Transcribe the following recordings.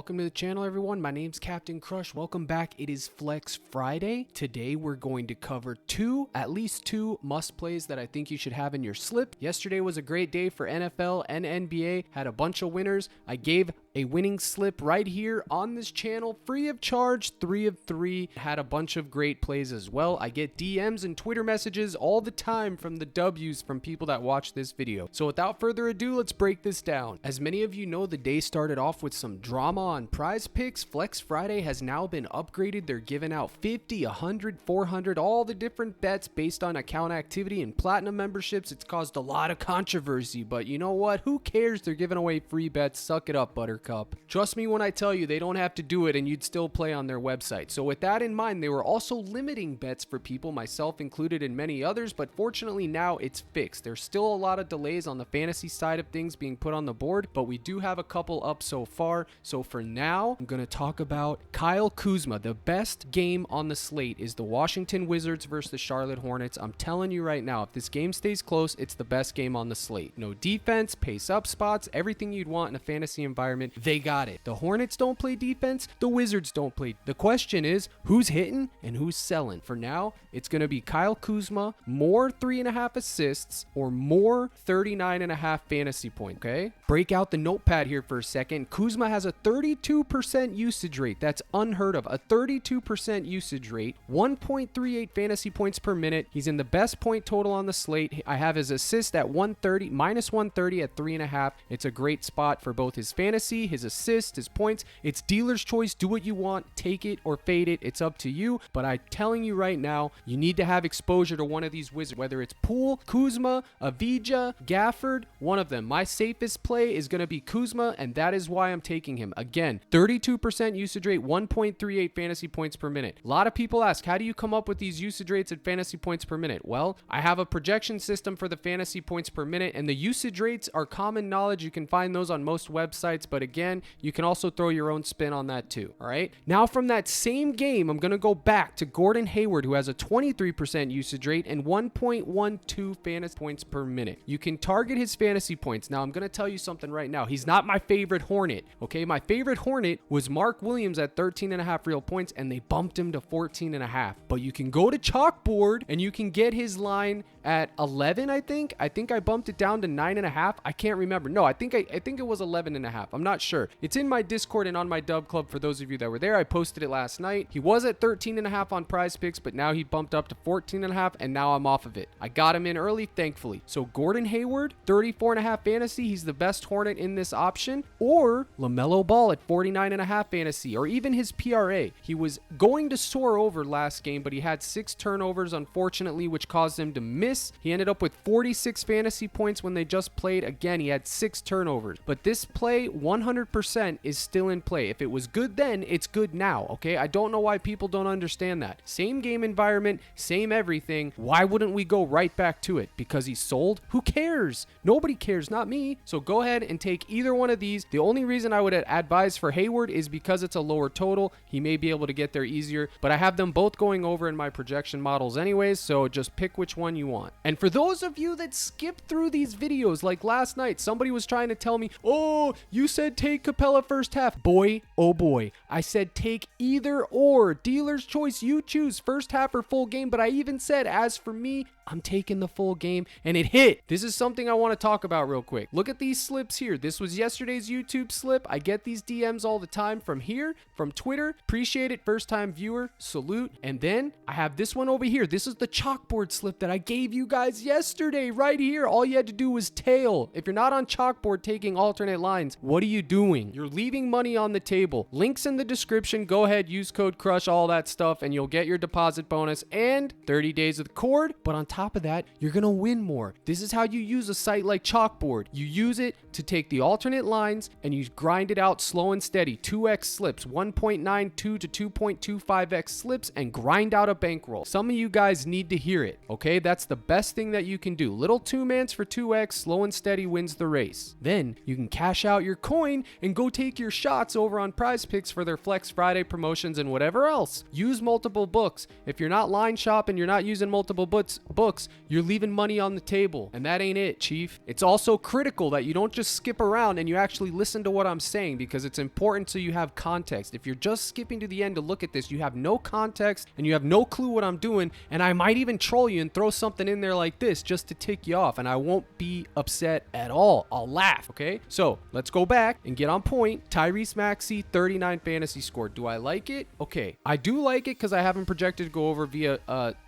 welcome to the channel, everyone. My name's Captain Crush. Welcome back. It is Flex Friday. Today we're going to cover at least two must plays that I think you should have in your slip. Yesterday was a great day for NFL and NBA. Had a bunch of winners. I gave a winning slip right here on this channel, free of charge, 3 of 3. Had a bunch of great plays as well. I get DMs and Twitter messages all the time from the W's from people that watch this video. So without further ado, let's break this down. As many of you know, the day started off with some drama on PrizePicks. Flex Friday has now been upgraded. They're giving out 50, 100, 400, all the different bets based on account activity and platinum memberships. It's caused a lot of controversy, but you know what? Who cares? They're giving away free bets. Suck it up, Buttercup. Trust me when I tell you they don't have to do it and you'd still play on their website. So with that in mind, they were also limiting bets for people, myself included and many others, but fortunately now it's fixed. There's still a lot of delays on the fantasy side of things being put on the board, but we do have a couple up so far. So for now, I'm going to talk about Kyle Kuzma. The best game on the slate is the Washington Wizards versus the Charlotte Hornets. I'm telling you right now, if this game stays close, it's the best game on the slate. No defense, pace up spots, everything you'd want in a fantasy environment, they got it. The Hornets don't play defense, the Wizards don't play. The question is, who's hitting and who's selling? For now, it's going to be Kyle Kuzma, more 3.5 assists or more 39.5 fantasy points, okay? Break out the notepad here for a second. Kuzma has a 32% usage rate. That's unheard of. A 32% usage rate, 1.38 fantasy points per minute. He's in the best point total on the slate. I have his assist at 130, minus 130 at 3.5. It's a great spot for both his fantasy, his assists, his points. It's dealer's choice. Do what you want. Take it or fade it. It's up to you. But I'm telling you right now, you need to have exposure to one of these wizards, whether it's Poole, Kuzma, Avija, Gafford, one of them. My safest play is going to be Kuzma, and that is why I'm taking him. Again, 32% usage rate, 1.38 fantasy points per minute. A lot of people ask, how do you come up with these usage rates and fantasy points per minute? Well, I have a projection system for the fantasy points per minute, and the usage rates are common knowledge. You can find those on most websites, but again, you can also throw your own spin on that too. All right. Now from that same game, I'm going to go back to Gordon Hayward, who has a 23% usage rate and 1.12 fantasy points per minute. You can target his fantasy points. Now I'm going to tell you something right now. He's not my favorite Hornet. Okay. My favorite Hornet was Mark Williams at 13.5 real points, and they bumped him to 14.5. But you can go to Chalkboard and you can get his line at 11. I think I bumped it down to 9.5. I can't remember. No, I think it was 11.5. I'm not sure. It's in my Discord and on my Dub Club for those of you that were there. I posted it last night. He was at 13.5 on PrizePicks, but now he bumped up to 14.5, and now I'm off of it. I got him in early, thankfully. So Gordon Hayward, 34.5 fantasy. He's the best Hornet in this option. Or LaMelo Ball at 49.5 fantasy, or even his PRA. He was going to soar over last game, but he had 6 turnovers, unfortunately, which caused him to miss. He ended up with 46 fantasy points when they just played. Again, he had 6 turnovers. But this play, 100% is still in play. If it was good then, it's good now, okay? I don't know why people don't understand that. Same game environment, same everything. Why wouldn't we go right back to it? Because he sold? Who cares? Nobody cares, not me. So go ahead and take either one of these. The only reason I would advise for Hayward is because it's a lower total. He may be able to get there easier, but I have them both going over in my projection models anyways, so just pick which one you want. And for those of you that skip through these videos, like last night, somebody was trying to tell me, oh, you said take Capella first half. Boy, oh boy. I said take either or. Dealer's choice, you choose first half or full game, but I even said, as for me, I'm taking the full game, and it hit. This is something I want to talk about real quick. Look at these slips here. This was yesterday's YouTube slip. I get these DMs all the time from here, from Twitter. Appreciate it. First time viewer, salute. And then I have this one over here. This is the Chalkboard slip that I gave you guys yesterday right here. All you had to do was tail. If you're not on Chalkboard taking alternate lines, what are you doing? You're leaving money on the table. Links in the description. Go ahead, use code CRUSH, all that stuff, and you'll get your deposit bonus and 30 days of the cord. But on top of that, you're going to win more. This is how you use a site like Chalkboard. You use it to take the alternate lines and you grind it out slow and steady. 2x slips, 1.92 to 2.25x slips, and grind out a bankroll. Some of you guys need to hear it, okay? That's the best thing that you can do. Little 2-mans for 2x, slow and steady wins the race. Then you can cash out your coin coin and go take your shots over on PrizePicks for their Flex Friday promotions and whatever else. Use multiple books. If you're not line shopping, you're not using multiple books, you're leaving money on the table. And that ain't it, Chief. It's also critical that you don't just skip around and you actually listen to what I'm saying, because it's important so you have context. If you're just skipping to the end to look at this, you have no context and you have no clue what I'm doing, and I might even troll you and throw something in there like this just to tick you off, and I won't be upset at all. I'll laugh, okay? So let's go back and get on point. Tyrese Maxey, 39 fantasy score. Do I like it? Okay, I do like it because I haven't projected to go over via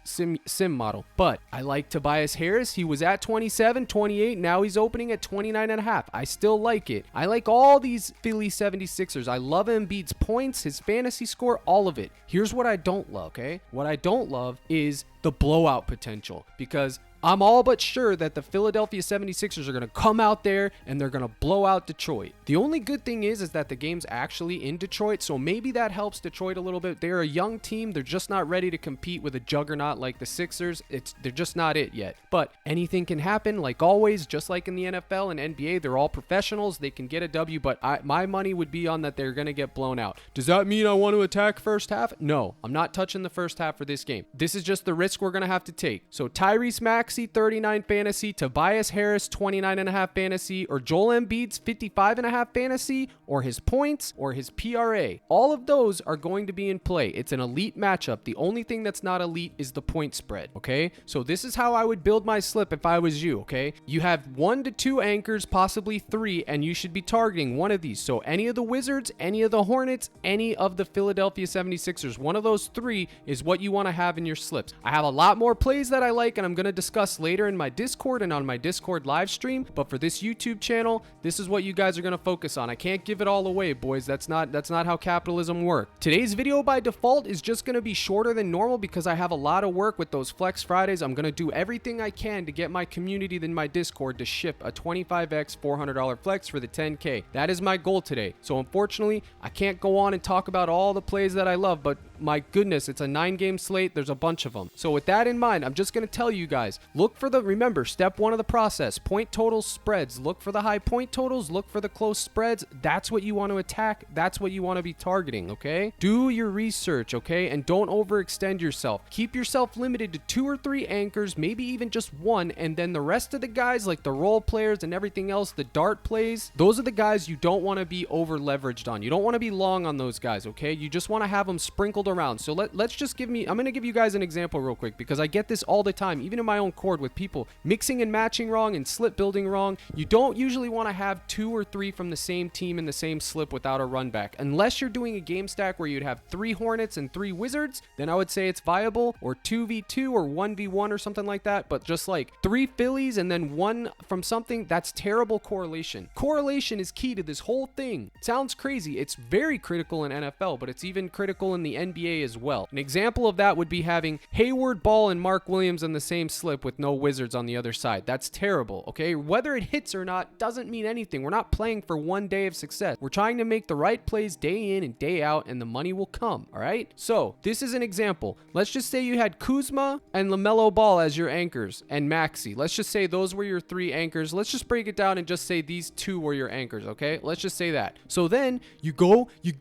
sim model, but I like Tobias Harris. He was at 27, 28. Now he's opening at 29.5. I still like it. I like all these Philly 76ers. I love Embiid's points, his fantasy score, all of it. Here's what I don't love, okay? What I don't love is the blowout potential, because I'm all but sure that the Philadelphia 76ers are going to come out there and they're going to blow out Detroit. The only good thing is that the game's actually in Detroit, so maybe that helps Detroit a little bit. They're a young team. They're just not ready to compete with a juggernaut like the Sixers. They're just not it yet. But anything can happen, like always, just like in the NFL and NBA. They're all professionals. They can get a W, but my money would be on that they're going to get blown out. Does that mean I want to attack first half? No, I'm not touching the first half for this game. This is just the risk we're going to have to take. So Tyrese Maxey, 39 fantasy, Tobias Harris, 29.5 fantasy, or Joel Embiid's 55.5 fantasy, or his points, or his PRA. All of those are going to be in play. It's an elite matchup. The only thing that's not elite is the point spread, okay? So this is how I would build my slip if I was you, okay? You have 1 to 2 anchors, possibly 3, and you should be targeting one of these. So any of the Wizards, any of the Hornets, any of the Philadelphia 76ers, one of those 3 is what you want to have in your slips. I have a lot more plays that I like, and I'm going to discuss later in my Discord and on my Discord live stream, but for this YouTube channel, this is what you guys are going to focus on. I can't give it all away, boys. That's not how capitalism works. Today's video by default is just going to be shorter than normal because I have a lot of work with those Flex Fridays. I'm going to do everything I can to get my community in my Discord to ship a 25x $400 flex for the 10K. That is my goal today. So unfortunately, I can't go on and talk about all the plays that I love, but my goodness, it's a 9-game slate. There's a bunch of them. So with that in mind, I'm just going to tell you guys, remember, step 1 of the process, point totals, spreads. Look for the high point totals, look for the close spreads. That's what you want to attack. That's what you want to be targeting, okay? Do your research, okay? And don't overextend yourself. Keep yourself limited to 2 or 3 anchors, maybe even just 1, and then the rest of the guys, like the role players and everything else, the dart plays, those are the guys you don't want to be over leveraged on. You don't want to be long on those guys, okay? You just want to have them sprinkled around. So let's just I'm going to give you guys an example real quick, because I get this all the time, even in my own cord, with people mixing and matching wrong and slip building wrong. You don't usually want to have 2 or 3 from the same team in the same slip without a run back. Unless you're doing a game stack where you'd have 3 Hornets and 3 Wizards, then I would say it's viable, or 2v2 or 1v1 or something like that. But just like 3 Phillies and then 1 from something, that's terrible correlation. Correlation is key to this whole thing. It sounds crazy. It's very critical in NFL, but it's even critical in the NBA as well. An example of that would be having Hayward, Ball, and Mark Williams on the same slip with no Wizards on the other side. That's terrible, okay? Whether it hits or not doesn't mean anything. We're not playing for one day of success. We're trying to make the right plays day in and day out, and the money will come, all right? So this is an example. Let's just say you had Kuzma and LaMelo Ball as your anchors, and Maxey. Let's just say those were your 3 anchors. Let's just break it down and just say these 2 were your anchors, okay? Let's just say that. So then you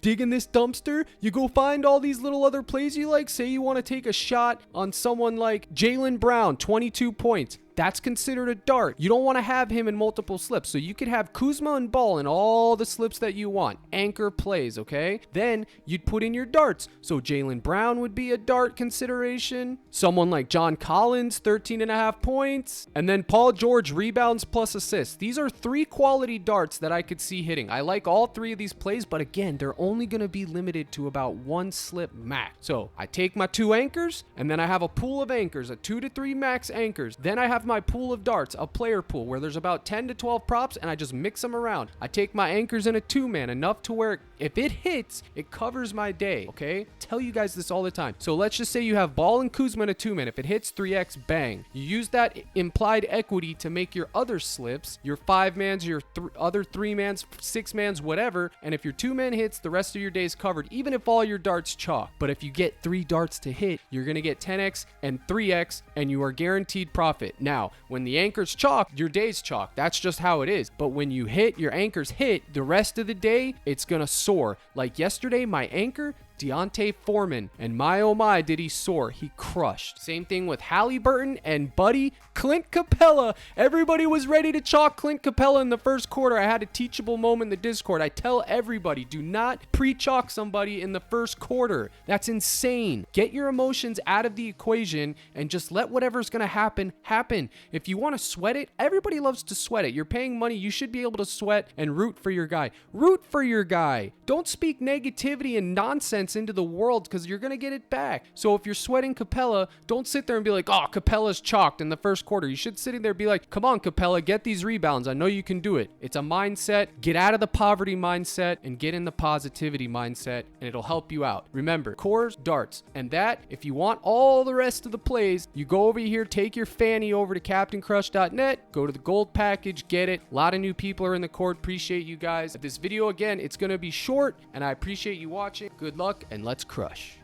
dig in this dumpster, you go find all these little other plays you like. Say you want to take a shot on someone like Jaylen Brown, 22 points. That's considered a dart. You don't want to have him in multiple slips. So you could have Kuzma and Ball in all the slips that you want. Anchor plays, okay? Then you'd put in your darts. So Jaylen Brown would be a dart consideration. Someone like John Collins, 13.5 points. And then Paul George, rebounds plus assists. These are 3 quality darts that I could see hitting. I like all 3 of these plays, but again, they're only going to be limited to about 1 slip max. So I take my 2 anchors, and then I have a pool of anchors, a 2 to 3 max anchors. Then I have my pool of darts, a player pool, where there's about 10 to 12 props, and I just mix them around. I take my anchors in a 2-man, enough to where if it hits, it covers my day, okay? Tell you guys this all the time. So let's just say you have Ball and Kuzma in a 2-man. If it hits, 3x, bang. You use that implied equity to make your other slips, your 5-mans, your other 3-mans, 6-mans, whatever, and if your 2-man hits, the rest of your day is covered, even if all your darts chalk. But if you get 3 darts to hit, you're gonna get 10x and 3x, and you are guaranteed profit. Now, Now, when the anchor's chalked, your day's chalked. That's just how it is. But when you hit, your anchor's hit, the rest of the day, it's gonna soar. Like yesterday, my anchor, Deontay Foreman, and my oh my did he soar. He crushed. Same thing with Halliburton and buddy Clint Capella. Everybody was ready to chalk Clint Capella in the first quarter. I had a teachable moment in the Discord. I tell everybody, do not pre-chalk somebody in the first quarter. That's insane. Get your emotions out of the equation and just let whatever's gonna happen happen. If you want to sweat it, everybody loves to sweat it. You're paying money, you should be able to sweat and root for your guy. Root for your guy. Don't speak negativity and nonsense into the world, because you're going to get it back. So if you're sweating Capella, don't sit there and be like, oh, Capella's chalked in the first quarter. You should sit in there and be like, come on, Capella, get these rebounds. I know you can do it. It's a mindset. Get out of the poverty mindset and get in the positivity mindset, and it'll help you out. Remember, cores, darts, and that, if you want all the rest of the plays, you go over here, take your fanny over to CaptainCrush.net, go to the gold package, get it. A lot of new people are in the court. Appreciate you guys. This video, again, it's going to be short, and I appreciate you watching. Good luck, and let's crush.